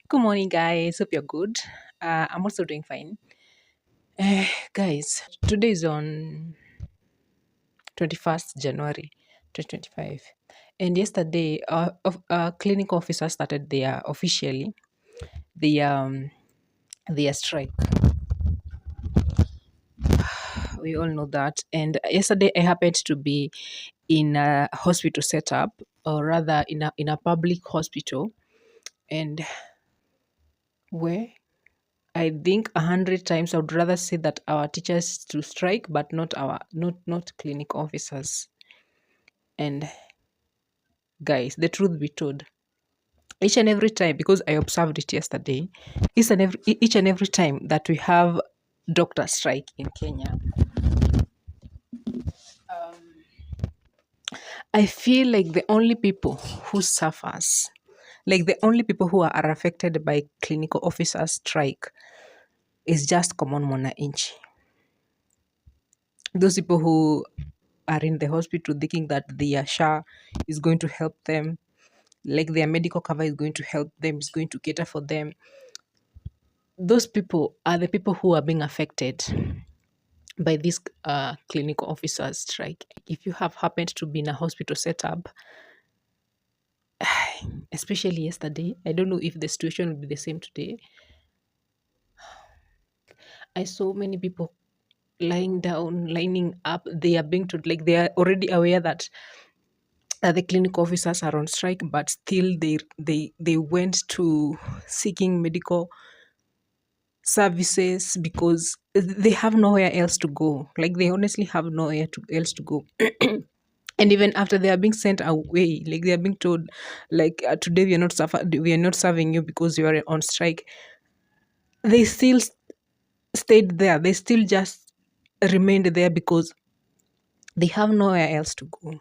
Good morning, guys. Hope you're good. I'm also doing fine. Guys, today is on 21st January 2025. And yesterday, our clinic officers started their strike. We all know that. And yesterday, I happened to be in a hospital setup, or rather, in a public hospital. And where I think 100 times I would rather say that our teachers to strike, but not clinic officers. And guys, the truth be told, each and every time, because I observed it yesterday, each and every time that we have doctor strike in Kenya, I feel like the only people who suffers, like the only people who are affected by clinical officers strike, is just common mwananchi. Those people who are in the hospital thinking that their SHA is going to help them, like their medical cover is going to help them, is going to cater for them. Those people are the people who are being affected by this clinical officers strike. If you have happened to be in a hospital setup, especially yesterday, I don't know if the situation will be the same today. I saw many people lying down, lining up. They are being told, like they are already aware that the clinic officers are on strike, but still they went to seeking medical services because they have nowhere else to go. Like they honestly have else to go. And even after they are being sent away, like they are being told, like today we are not serving you because you are on strike. They still stayed there. They still just remained there because they have nowhere else to go.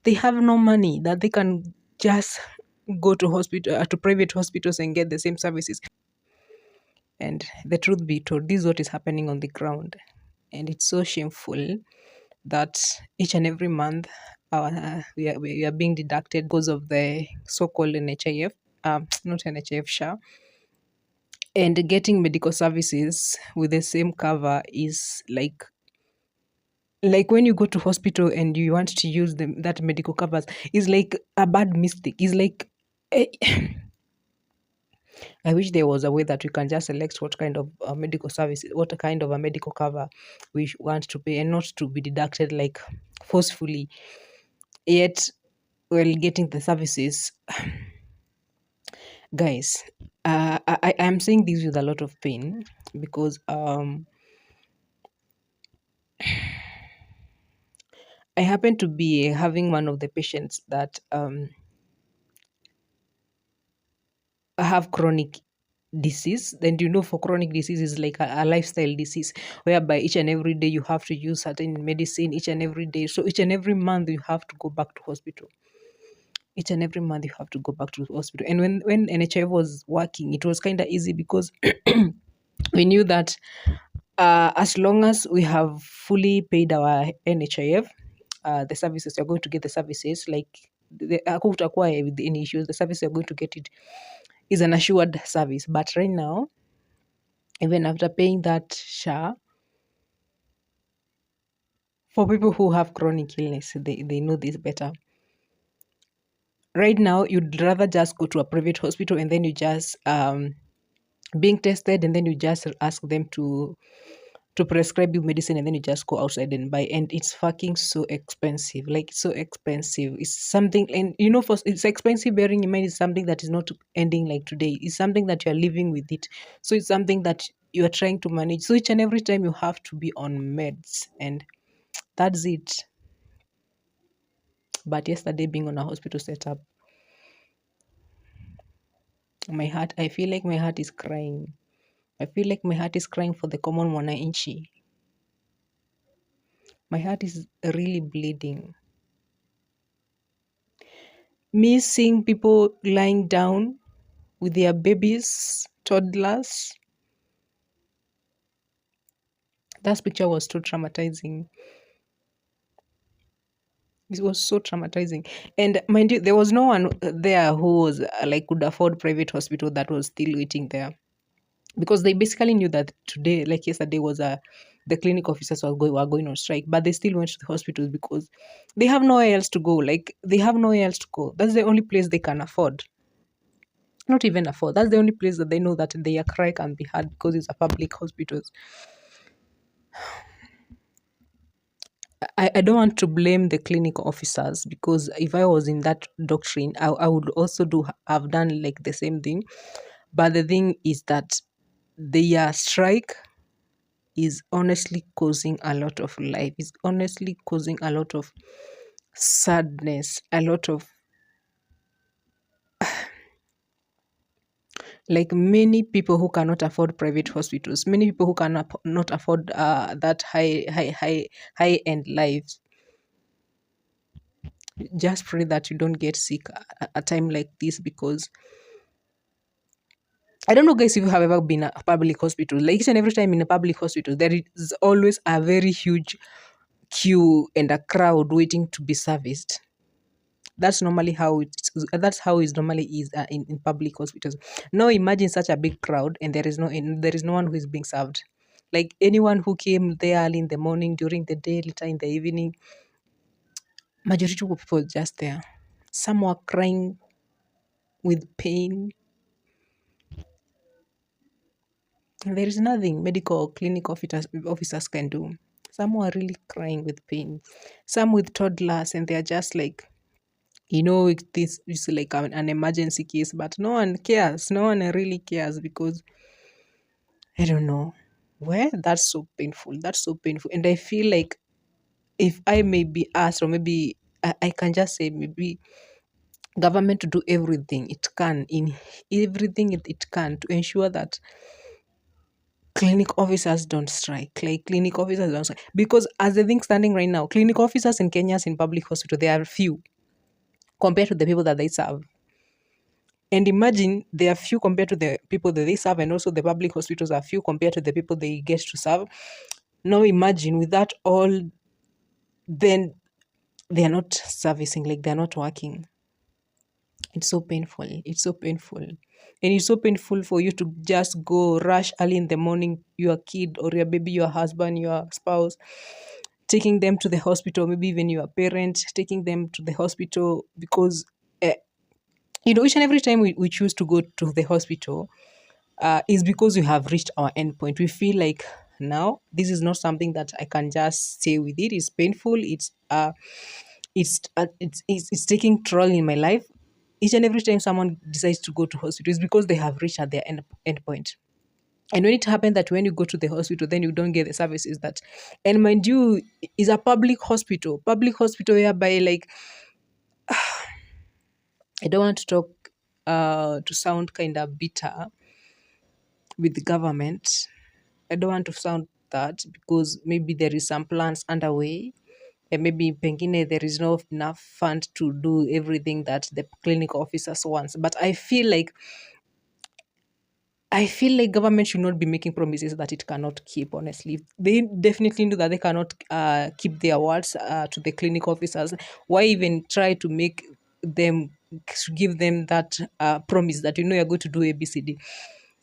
They have no money that they can just go to private hospitals and get the same services. And the truth be told, this is what is happening on the ground, and it's so shameful that each and every month we are being deducted because of the so-called NHIF, not NHIF, SHA. And getting medical services with the same cover is like when you go to hospital and you want to use that medical covers, is like a bad mistake. Is like eh, I wish there was a way that we can just select what kind of medical services, what kind of a medical cover we want to pay, and not to be deducted like forcefully. Yet, while getting the services, guys, I am saying this with a lot of pain because I happen to be having one of the patients that have chronic disease. And for chronic disease is like a lifestyle disease whereby each and every day you have to use certain medicine each and every day. So each and every month you have to go back to hospital. Each and every month you have to go back to the hospital. And when NHIF was working, it was kind of easy because we knew that as long as we have fully paid our NHIF, the services, you're going to get the services. Like hakutakuwa with any issues, the service you're going to get it is an assured service. But right now, even after paying that SHA, for people who have chronic illness, they know this better. Right now, you'd rather just go to a private hospital and then you just being tested, and then you just ask them to prescribe you medicine, and then you just go outside and buy, and it's fucking so expensive. Like so expensive. It's something, and for it's expensive, bearing in mind it's something that is not ending like today. It's something that you're living with it. So it's something that you are trying to manage. So each and every time you have to be on meds, and that's it. But yesterday, being on a hospital setup, I feel like my heart is crying. I feel like my heart is crying for the common mwananchi. My heart is really bleeding. Me seeing people lying down with their babies, toddlers, that picture was too traumatizing. It was so traumatizing. And mind you, there was no one there who was like could afford private hospital that was still waiting there, because they basically knew that today, like yesterday, was a the clinic officers were going on strike, but they still went to the hospitals because they have nowhere else to go. Like they have nowhere else to go. That's the only place they can afford. Not even afford. That's the only place that they know that their cry can be heard because it's a public hospital. I don't want to blame the clinic officers, because if I was in that doctrine, I would also have done like the same thing. But the thing is that their strike is honestly causing a lot of life. It's honestly causing a lot of sadness, a lot of like many people who cannot afford private hospitals, many people who cannot not afford that high end lives. Just pray that you don't get sick at a time like this, because I don't know, guys, if you have ever been a public hospital. Like each and every time in a public hospital, there is always a very huge queue and a crowd waiting to be serviced. That's normally how it normally is in public hospitals. Now imagine such a big crowd, and there is no one who is being served. Like anyone who came there early in the morning, during the day, later in the evening, majority of people just there. Some were crying with pain. There is nothing medical or clinic officers can do. Some were really crying with pain. Some with toddlers, and they are just like, this is like an emergency case, but no one cares. No one really cares, because I don't know. Where that's so painful. That's so painful. And I feel like if I may be asked, or maybe I can just say, maybe government to do everything it can, in everything it can, to ensure that clinic officers don't strike. Like clinic officers don't strike. Because as the thing standing right now, clinic officers in Kenya's in public hospital, they are few compared to the people that they serve. And imagine they are few compared to the people that they serve, and also the public hospitals are few compared to the people they get to serve. Now imagine with that all, then they are not servicing, like they are not working. It's so painful. It's so painful. And it's so painful for you to just go rush early in the morning, your kid or your baby, your husband, your spouse, taking them to the hospital, maybe even your parent, taking them to the hospital because, each and every time we choose to go to the hospital, is because we have reached our end point. We feel like now this is not something that I can just stay with. It is painful. It's taking toll in my life. Each and every time someone decides to go to hospital, it's because they have reached at their end point. And when it happened that when you go to the hospital, then you don't get the services that, and mind you, is a public hospital whereby, like, I don't want to talk to sound kind of bitter with the government. I don't want to sound that, because maybe there is some plans underway, and maybe pengine there is not enough fund to do everything that the clinic officers wants. But I feel like government should not be making promises that it cannot keep. Honestly, they definitely know that they cannot keep their words to the clinic officers. Why even try to make them, to give them that promise that you're going to do ABCD?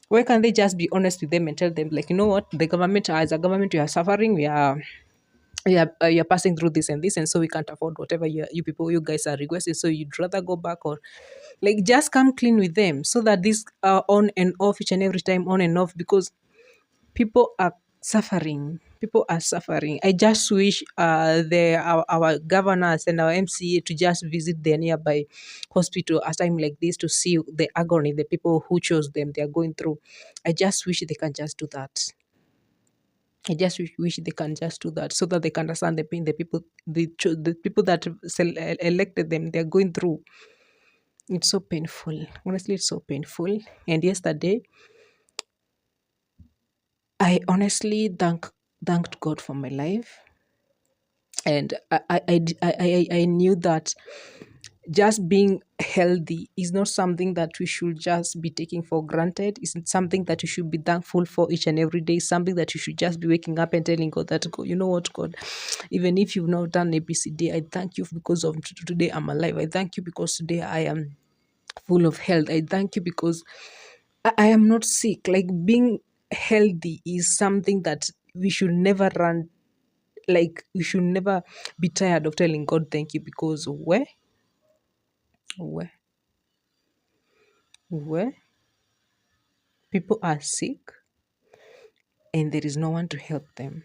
Why can't they just be honest with them and tell them, like, what, the government, as a government, we are suffering, you're passing through this and this, and so we can't afford whatever you guys are requesting, so you'd rather go back, or like just come clean with them, so that this on and off, each and every time, on and off, because people are suffering. I just wish our governors and our MCA to just visit their nearby hospital at time like this, to see the agony the people who chose them they are going through. I just wish they can just do that. I just wish they can just do that, so that they can understand the pain the people that elected them they're going through. It's so painful. Honestly, it's so painful. And yesterday, I honestly thanked God for my life, and I knew that just being healthy is not something that we should just be taking for granted. It's something that you should be thankful for each and every day. Something that you should just be waking up and telling God that, God, you know what, God, even if you've not done ABCD, I thank you because of today I'm alive. I thank you because today I am full of health. I thank you because I am not sick. Like being healthy is something that we should never run. Like we should never be tired of telling God thank you, because where where people are sick and there is no one to help them.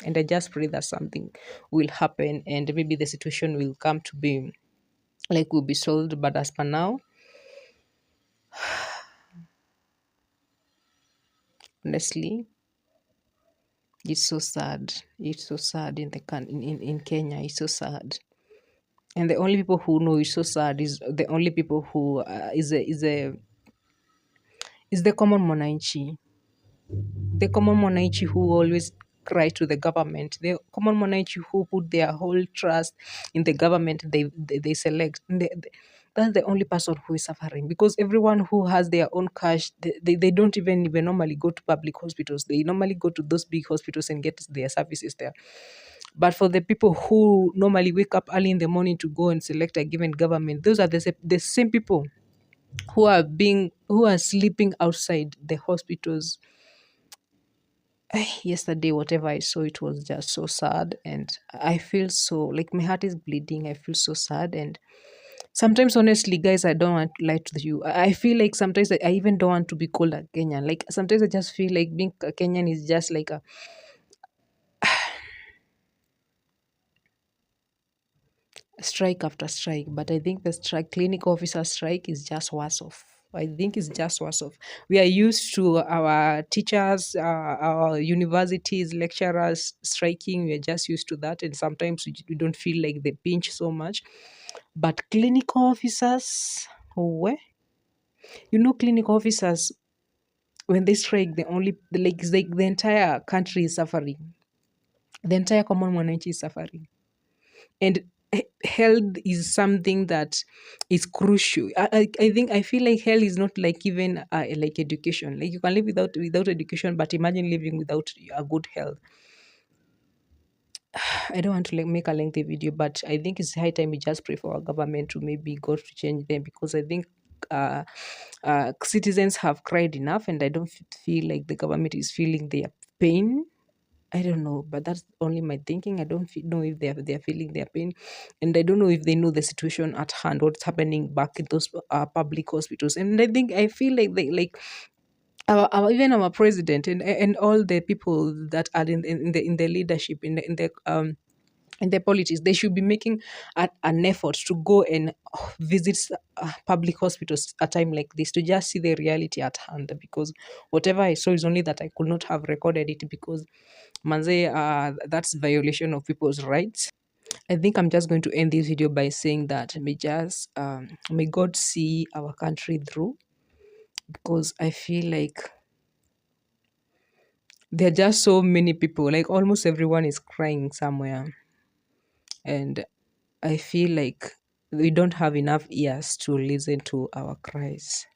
And I just pray that something will happen and maybe the situation will come to be like will be solved. But as per now, honestly, it's so sad. It's so sad in the in Kenya. It's so sad. And the only people who know it's so sad is the only people who is the common mwananchi. The common mwananchi who always cry to the government, the common mwananchi who put their whole trust in the government they select. That's the only person who is suffering, because everyone who has their own cash, they don't even normally go to public hospitals. They normally go to those big hospitals and get their services there. But for the people who normally wake up early in the morning to go and select a given government, those are the same people who are sleeping outside the hospitals. Yesterday, whatever I saw, it was just so sad, and I feel so like my heart is bleeding. I feel so sad, and sometimes, honestly, guys, I don't want to lie to you. I feel like sometimes I even don't want to be called a Kenyan. Like sometimes I just feel like being a Kenyan is just like a strike after strike. But I think the strike, clinic officer strike, is just worse off. I think it's just worse off. We are used to our teachers, our universities, lecturers striking. We are just used to that, and sometimes we don't feel like they pinch so much. But clinic officers, where clinic officers, when they strike, the only like it's like the entire country is suffering. The entire common mwananchi is suffering, and health is something that is crucial. I think I feel like health is not like even like education. Like you can live without education, but imagine living without a good health. I don't want to like make a lengthy video, but I think it's high time we just pray for our government to maybe God to change them, because I think citizens have cried enough, and I don't feel like the government is feeling their pain. I don't know, but that's only my thinking. I don't know if they're feeling their pain, and I don't know if they know the situation at hand, what's happening back in those public hospitals. And I think I feel like they like even our president and all the people that are in the leadership in the politics, they should be making an effort to go and visit public hospitals at a time like this, to just see the reality at hand. Because whatever I saw is only that I could not have recorded it, because manze, that's violation of people's rights. I think I'm just going to end this video by saying that may God see our country through, because I feel like there are just so many people, like almost everyone is crying somewhere, and I feel like we don't have enough ears to listen to our cries.